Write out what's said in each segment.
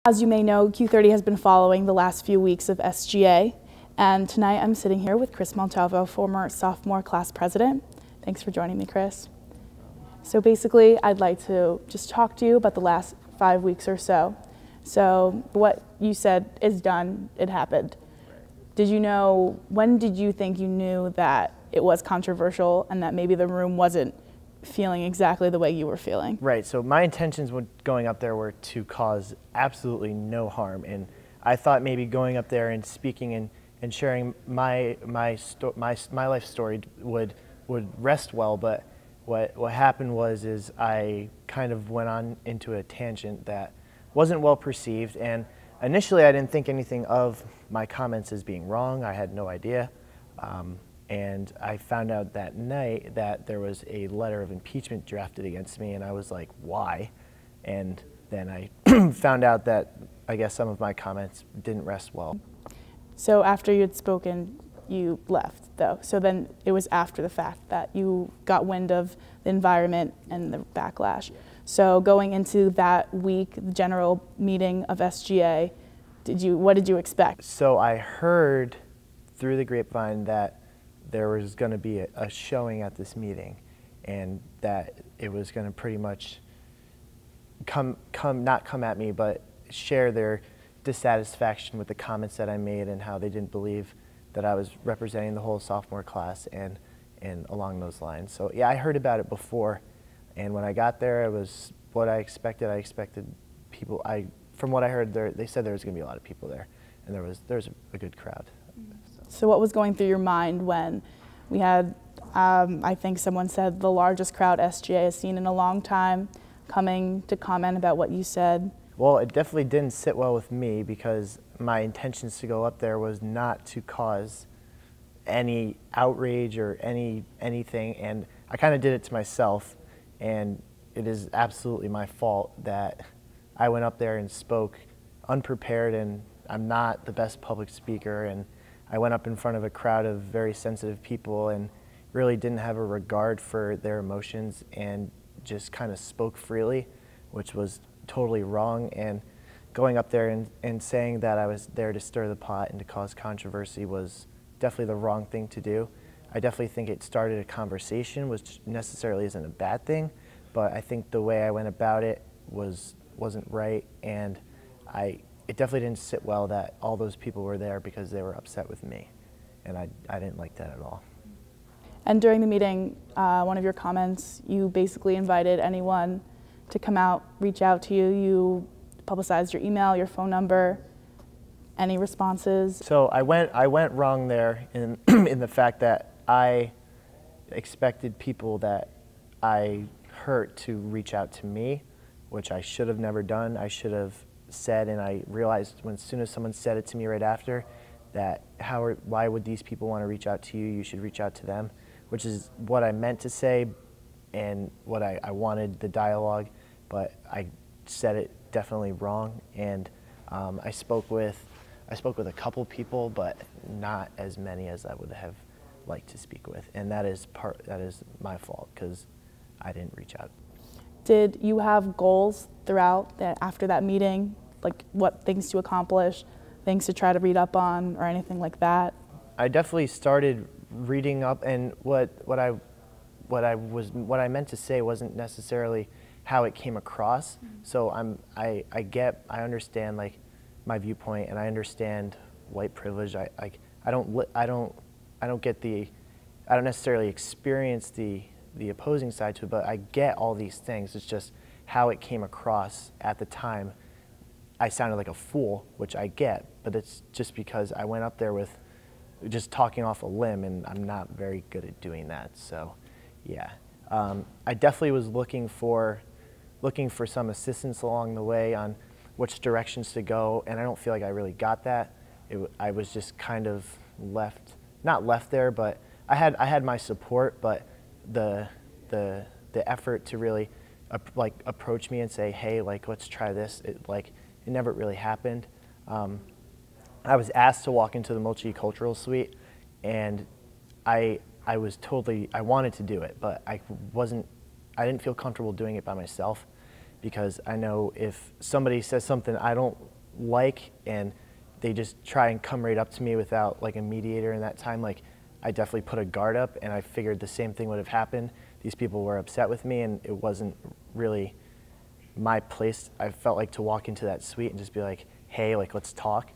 As you may know, Q30 has been following the last few weeks of SGA, and tonight I'm sitting here with Chris Montalvo, former sophomore class president. Thanks for joining me, Chris. So basically, I'd like to just talk to you about the last 5 weeks or so. So what you said is done, it happened. Did you know, when did you think you knew that it was controversial and that maybe the room wasn't feeling exactly the way you were feeling? Right, so my intentions when going up there were to cause absolutely no harm, and I thought maybe going up there and speaking and sharing my life story would rest well, but what happened was I kind of went on into a tangent that wasn't well perceived, and initially I didn't think anything of my comments as being wrong. I had no idea. And I found out that night that there was a letter of impeachment drafted against me, and I was like, why? And then I found out that I guess some of my comments didn't rest well. So after you had spoken, you left, though. So then it was after the fact that you got wind of the environment and the backlash. So going into that week, the general meeting of SGA, what did you expect? So I heard through the grapevine that there was going to be a showing at this meeting, and that it was going to pretty much not come at me, but share their dissatisfaction with the comments that I made and how they didn't believe that I was representing the whole sophomore class and along those lines. So yeah, I heard about it before, and when I got there, it was what I expected. I expected people. From what I heard, they said there was going to be a lot of people there, and there was a good crowd. So what was going through your mind when we had, I think someone said, the largest crowd SGA has seen in a long time coming to comment about what you said? Well, it definitely didn't sit well with me, because my intentions to go up there was not to cause any outrage or anything, and I kind of did it to myself, and it is absolutely my fault that I went up there and spoke unprepared, and I'm not the best public speaker, and I went up in front of a crowd of very sensitive people and really didn't have a regard for their emotions and just kind of spoke freely, which was totally wrong. And going up there and saying that I was there to stir the pot and to cause controversy was definitely the wrong thing to do. I definitely think it started a conversation, which necessarily isn't a bad thing, but I think the way I went about it wasn't right, and it definitely didn't sit well that all those people were there because they were upset with me, and I didn't like that at all. And during the meeting, one of your comments, you basically invited anyone to come out, reach out to you. You publicized your email, your phone number. Any responses? So I went wrong there in in the fact that I expected people that I hurt to reach out to me, which I should have never done. I should have said, and I realized as soon as someone said it to me right after, that why would these people want to reach out to you? You should reach out to them, which is what I meant to say and what I wanted the dialogue, but I said it definitely wrong. And I spoke with a couple people, but not as many as I would have liked to speak with, and that is my fault, because I didn't reach out. Did you have goals throughout after that meeting, like what things to accomplish, things to try to read up on, or anything like that? I definitely started reading up, and what I meant to say wasn't necessarily how it came across. Mm-hmm. So I understand like my viewpoint, and I understand white privilege. I don't necessarily experience the opposing side to it, but I get all these things. It's just how it came across at the time. I sounded like a fool, which I get, but it's just because I went up there with just talking off a limb, and I'm not very good at doing that. So, yeah, I definitely was looking for some assistance along the way on which directions to go, and I don't feel like I really got that. I was just kind of not left there, but I had my support, but the effort to really approach me and say, hey, like, let's try this, it never really happened. I was asked to walk into the multicultural suite, and I wanted to do it, but I didn't feel comfortable doing it by myself, because I know if somebody says something I don't like, and they just try and come right up to me without like a mediator in that time, like I definitely put a guard up, and I figured the same thing would have happened. These people were upset with me, and it wasn't really my place. I felt like to walk into that suite and just be like, hey, like let's talk.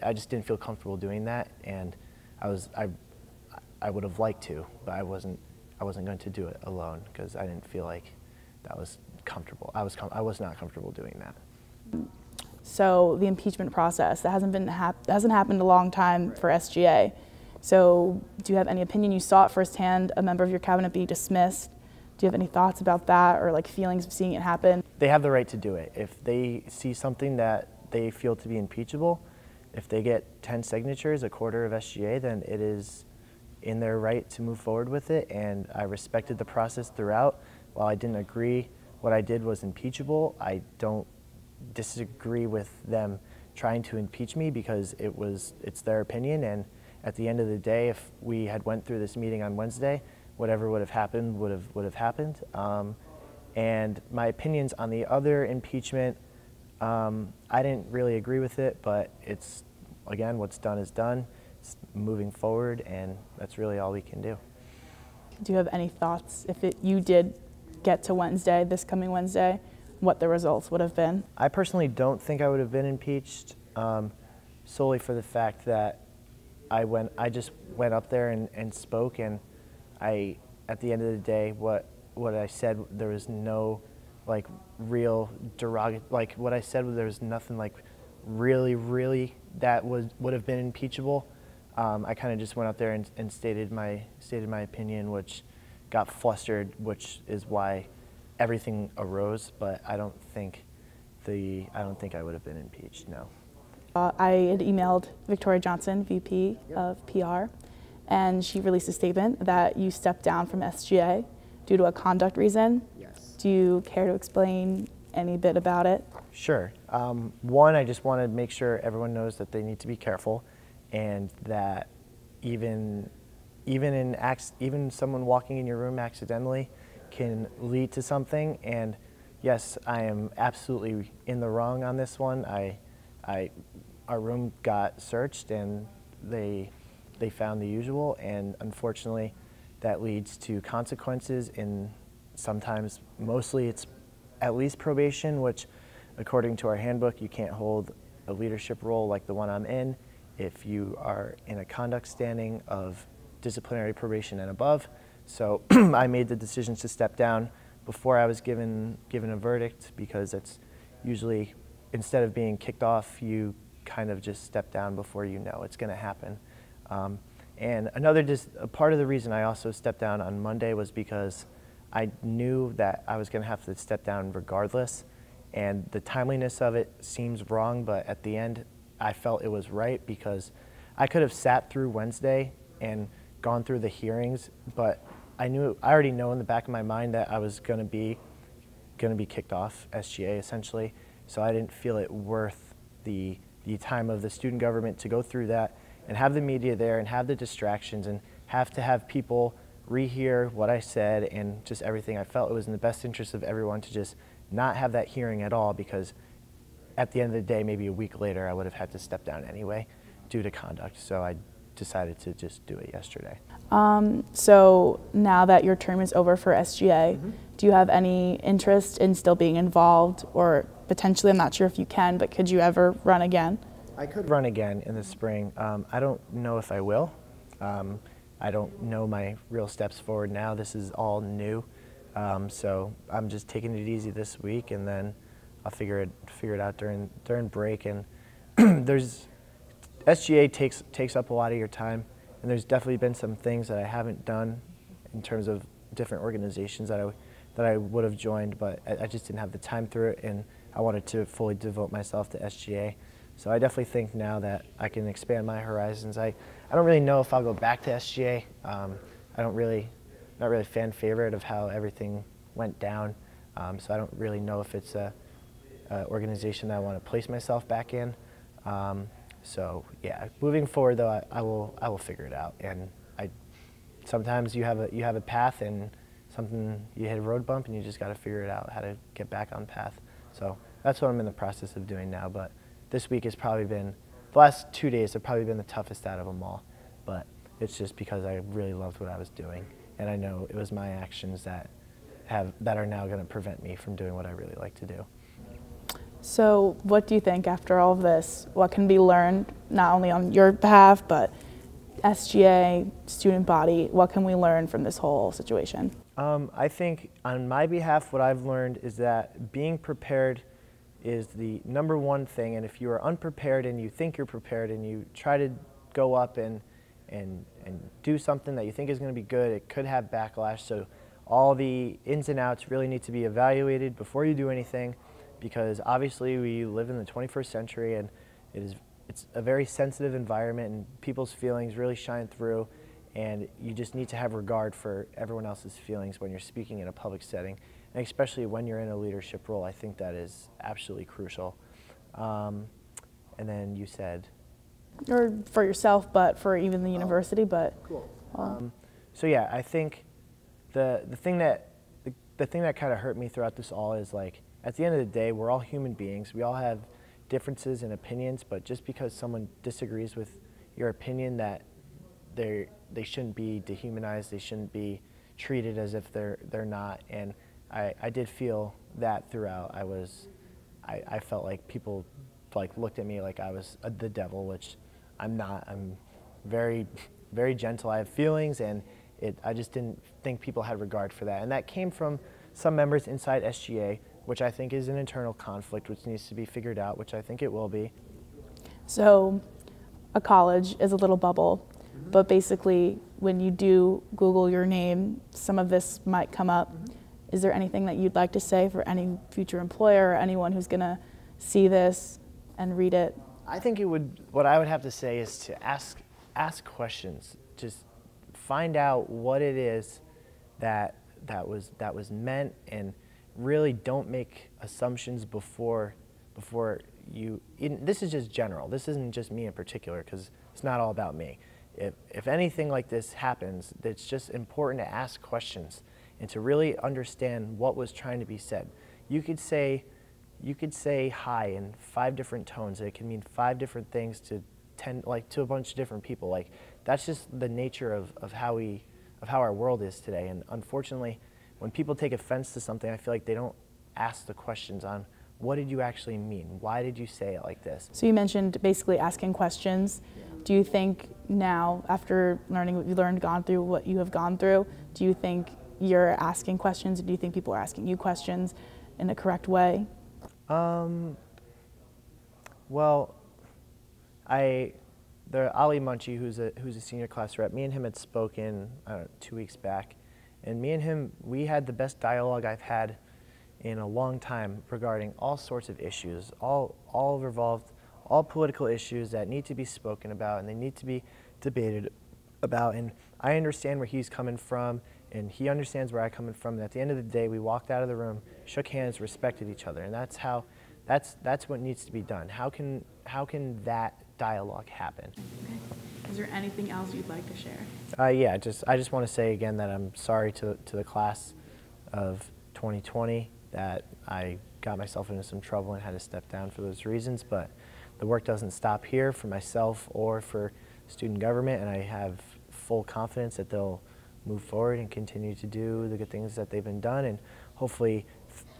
I just didn't feel comfortable doing that, and I would have liked to, but I wasn't going to do it alone because I didn't feel like that was comfortable. I was not comfortable doing that. So the impeachment process, that hasn't happened a long time for SGA. So do you have any opinion? You saw it firsthand, a member of your cabinet be dismissed. Do you have any thoughts about that, or like feelings of seeing it happen? They have the right to do it. If they see something that they feel to be impeachable, if they get 10 signatures, a quarter of SGA, then it is in their right to move forward with it, and I respected the process throughout. While I didn't agree what I did was impeachable, I don't disagree with them trying to impeach me because it's their opinion, and at the end of the day, if we had went through this meeting on Wednesday, whatever would have happened would have happened. And my opinions on the other impeachment, I didn't really agree with it, but it's, again, what's done is done. It's moving forward, and that's really all we can do. Do you have any thoughts, if you did get to Wednesday, this coming Wednesday, what the results would have been? I personally don't think I would have been impeached, solely for the fact that I just went up there and spoke, and at the end of the day, what I said, there was no like real like what I said, there was nothing like really that would have been impeachable. I kind of just went out there and stated my opinion, which got flustered, which is why everything arose. But I don't think I would have been impeached. No. I had emailed Victoria Johnson, VP of PR, and she released a statement that you stepped down from SGA due to a conduct reason. Yes. Do you care to explain any bit about it? Sure. One, I just want to make sure everyone knows that they need to be careful, and that even someone walking in your room accidentally can lead to something. And yes, I am absolutely in the wrong on this one. Our room got searched, and they found the usual, and unfortunately that leads to consequences, in sometimes, mostly it's at least probation, which according to our handbook, you can't hold a leadership role like the one I'm in if you are in a conduct standing of disciplinary probation and above. So I made the decision to step down before I was given a verdict, because it's usually, instead of being kicked off, you kind of just step down before you know it's going to happen. And a part of the reason I also stepped down on Monday was because I knew that I was going to have to step down regardless, and the timeliness of it seems wrong, but at the end I felt it was right, because I could have sat through Wednesday and gone through the hearings, but I already know in the back of my mind that I was going to be kicked off SGA essentially, so I didn't feel it worth the time of the student government to go through that and have the media there and have the distractions and have to have people rehear what I said and just everything. I felt it was in the best interest of everyone to just not have that hearing at all, because at the end of the day, maybe a week later, I would have had to step down anyway due to conduct. So I decided to just do it yesterday. So now that your term is over for SGA, do you have any interest in still being involved, or potentially, I'm not sure if you can, but could you ever run again? I could run again in the spring. I don't know if I will. I don't know my real steps forward now. This is all new. So I'm just taking it easy this week, and then I'll figure it out during break. And SGA takes up a lot of your time, and there's definitely been some things that I haven't done in terms of different organizations that I would have joined, but I just didn't have the time through it, and I wanted to fully devote myself to SGA. So I definitely think now that I can expand my horizons. I don't really know if I'll go back to SGA. Not really a fan favorite of how everything went down. So I don't really know if it's a organization that I want to place myself back in. So yeah, moving forward though, I will figure it out. And sometimes you have a path, and you hit a road bump, and you just got to figure it out how to get back on path. So that's what I'm in the process of doing now. But this week has probably been, the last 2 days have probably been the toughest out of them all. But it's just because I really loved what I was doing, and I know it was my actions that are now going to prevent me from doing what I really like to do. So what do you think after all of this, what can be learned, not only on your behalf, but SGA, student body, what can we learn from this whole situation? I think on my behalf, what I've learned is that being prepared is the #1 thing, and if you are unprepared and you think you're prepared and you try to go up and do something that you think is going to be good, it could have backlash. So all the ins and outs really need to be evaluated before you do anything, because obviously we live in the 21st century and it's a very sensitive environment and people's feelings really shine through, and you just need to have regard for everyone else's feelings when you're speaking in a public setting, and especially when you're in a leadership role. I think that is absolutely crucial. And then you said? Or for yourself, but for even the university, but. Cool. So yeah, I think the thing that kind of hurt me throughout this all is, like, at the end of the day, we're all human beings. We all have differences and opinions, but just because someone disagrees with your opinion, that they shouldn't be dehumanized, they shouldn't be treated as if they're not. And I did feel that throughout. I felt like people looked at me like I was the devil, which I'm not. I'm very, very gentle. I have feelings, and I just didn't think people had regard for that. And that came from some members inside SGA, which I think is an internal conflict which needs to be figured out, which I think it will be. So a college is a little bubble, but basically when you do Google your name, some of this might come up. Is there anything that you'd like to say for any future employer or anyone who's going to see this and read it? I think what I would have to say is to ask questions. Just find out what it is that was meant, and really don't make assumptions before you. This is just general. This isn't just me in particular, because it's not all about me. If anything like this happens, it's just important to ask questions and to really understand what was trying to be said. You could say hi in 5 different tones, and it can mean 5 different things to a bunch of different people. Like, that's just the nature of how our world is today. And unfortunately, when people take offense to something, I feel like they don't ask the questions on, what did you actually mean? Why did you say it like this? So you mentioned basically asking questions. Yeah. Do you think now, after learning what you learned, gone through what you have gone through, do you think you're asking questions? Do you think people are asking you questions in the correct way? Well, Ali Munchie, who's a senior class rep, me and him had spoken 2 weeks back, and me and him, we had the best dialogue I've had in a long time regarding all sorts of issues, all political issues that need to be spoken about and they need to be debated about. And I understand where he's coming from, and he understands where I'm coming from. And at the end of the day, we walked out of the room, shook hands, respected each other, and that's what needs to be done. How can that dialogue happen? Okay. Is there anything else you'd like to share? Yeah, I just want to say again that I'm sorry to the class of 2020 that I got myself into some trouble and had to step down for those reasons, but the work doesn't stop here for myself or for student government, and I have full confidence that they'll move forward and continue to do the good things that they've been done, and hopefully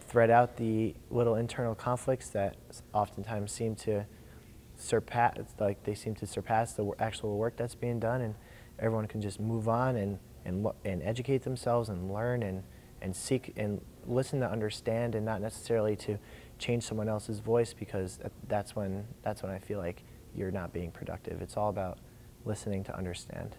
thread out the little internal conflicts that oftentimes seem to surpass the actual work that's being done, and everyone can just move on and educate themselves and learn and seek and listen to understand, and not necessarily to change someone else's voice, because that's when I feel like you're not being productive. It's all about listening to understand.